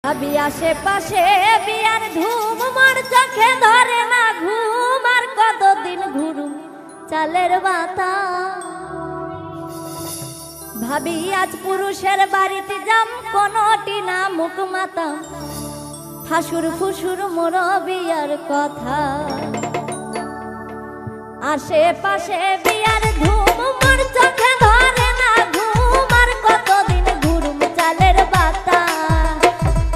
ভাবি আশেপাশে বিয়ার ধুম, মোর চোখে ধরে না ঘুম। আর কতদিন ঘুরুম চালের বাতা। ভাবি আজ পুরুষের বাড়িতে যাম, কোনটি না মুখ মাতা। হাসুর ফুসুর মোর বিয়ার কথা। আশেপাশে বিয়ার ধুম, মোর চোখে ধরে না ঘুম। আর কতদিন ঘুরুম চালের বাতা।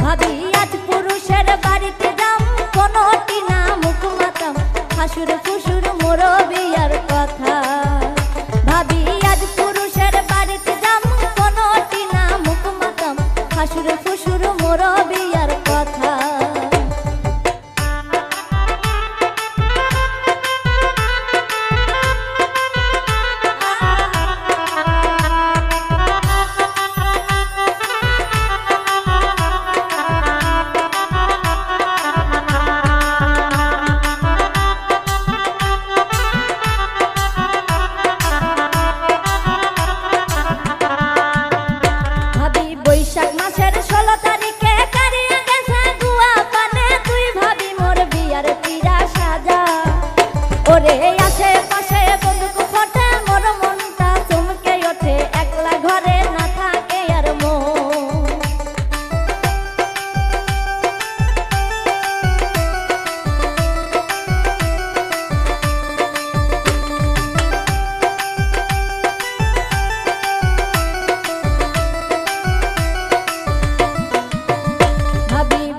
ভাবি আজ পুরুষের বাড়িতে যাম, কোনটি না মুখ মাতাম। হাসুর ফুসুর মোর বিয়ার কথা। ভাবি আজ পুরুষের বাড়িতে যাম, কোনটি না মুখ মাতাম। হাসুর ফুসুর মোর বিয়ার কথা। বৈশাখ মাসের 16 তারিখে কারিয়া গেছে গুয়া পানে। তুই ভাবি মোর বিয়ার পিড়া সাজা। ওরে আশেপাশে বন্দুক ফোটে, মোর মনটা চমকে ওঠে। একলা ঘরে না থাকে আর মন।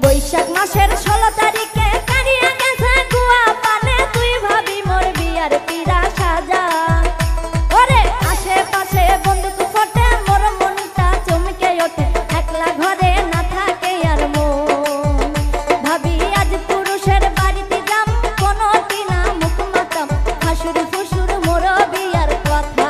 বৈশাখ মাসের 16 তারিখে কারিয়া গেছে গুয়া পানে। তুই ভাবি মোর বিয়ার পিড়া সাজা। ওরে আশেপাশে বন্দুক ফোটে, মোর মনটা চমকে ওঠে। একলা ঘরে না থাকে আর মন। ভাবি আজ পুরুষের বাড়িতে যাম, কোনটি না মুখ মাতাম। হাসুর ফুসুর মোর বিয়ার কথা।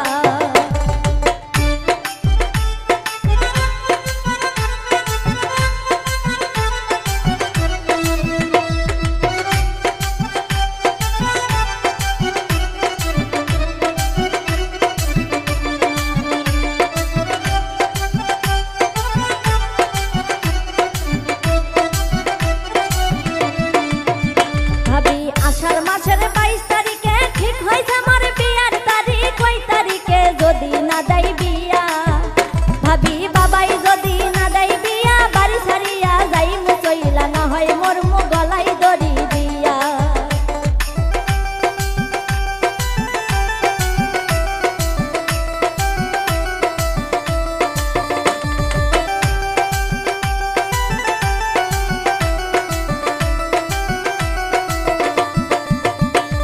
আষাঢ় মাসের 22 তারিখে ঠিক হয়েছে মোর বিয়ার তারিখ। ওই তারিখে যদি না দেয় বিয়া, ভাবি বাবাই যদি না দেয় বিয়া, বাড়ি ছাড়িয়া যাই মুচইলা। না হয় মোর গলায় দড়ি দিয়া।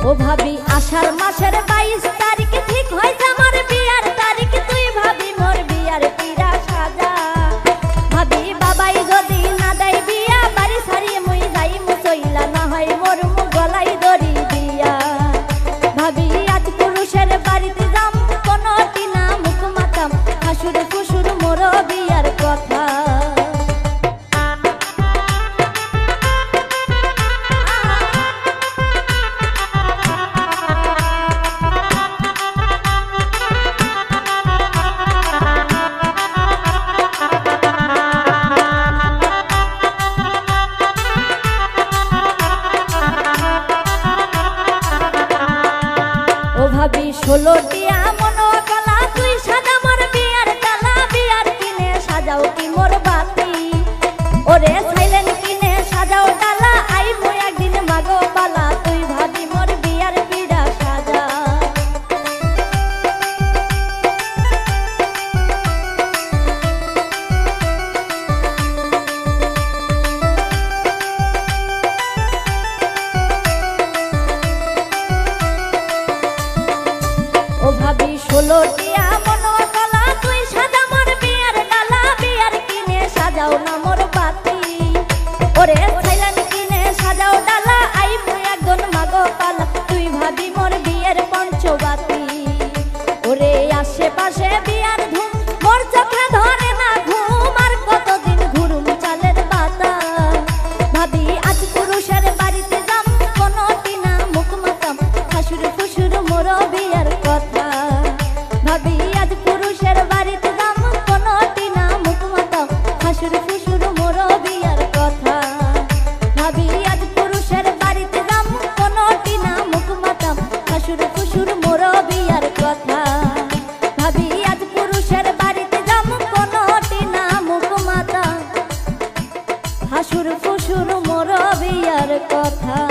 ও ভাবি আষাঢ় মাসের 22 তারিখে ঠিক হয়েছে মোর বিয়ার তারিখ। তুই ভাবি মোর বিয়ার পিড়া সাজা। ভাবি বাবাই যদি না দেয় বিয়া, বাড়ি ছাড়িয়ে মুই যাই মুচইলা। না হয় মোর গলায় দড়ি দিয়া। ভাবি আজ পুরুষের বাড়িতে যাম, কোনটি না মুখ মাতাম। হাসুর ফুসুর মোর বিয়ার কথা। ভাবি 16টিয়া মনো কলা। তুই সাজা মোর বিয়ার ডালা। বিয়ার কিনে সাজাও কি মোর বাতি। ওরে সাইলেন কিনে সাজাও ডালা। আই মুই একদিন মাগো বালা। তুই ভাবি মোর বিয়ার পিড়া সাজা। ও ভাবি 16টিয়া মনো কলা। তুই সাজা মোর বিয়ার ডালা। বিয়ার কিনে সাজাও না মোর বাতি। ভাবি আজ পুরুষের বাড়িতে যাম কোনটি না মুখ মাতা হাসুর ফুসুর মোর বিয়ার কথা।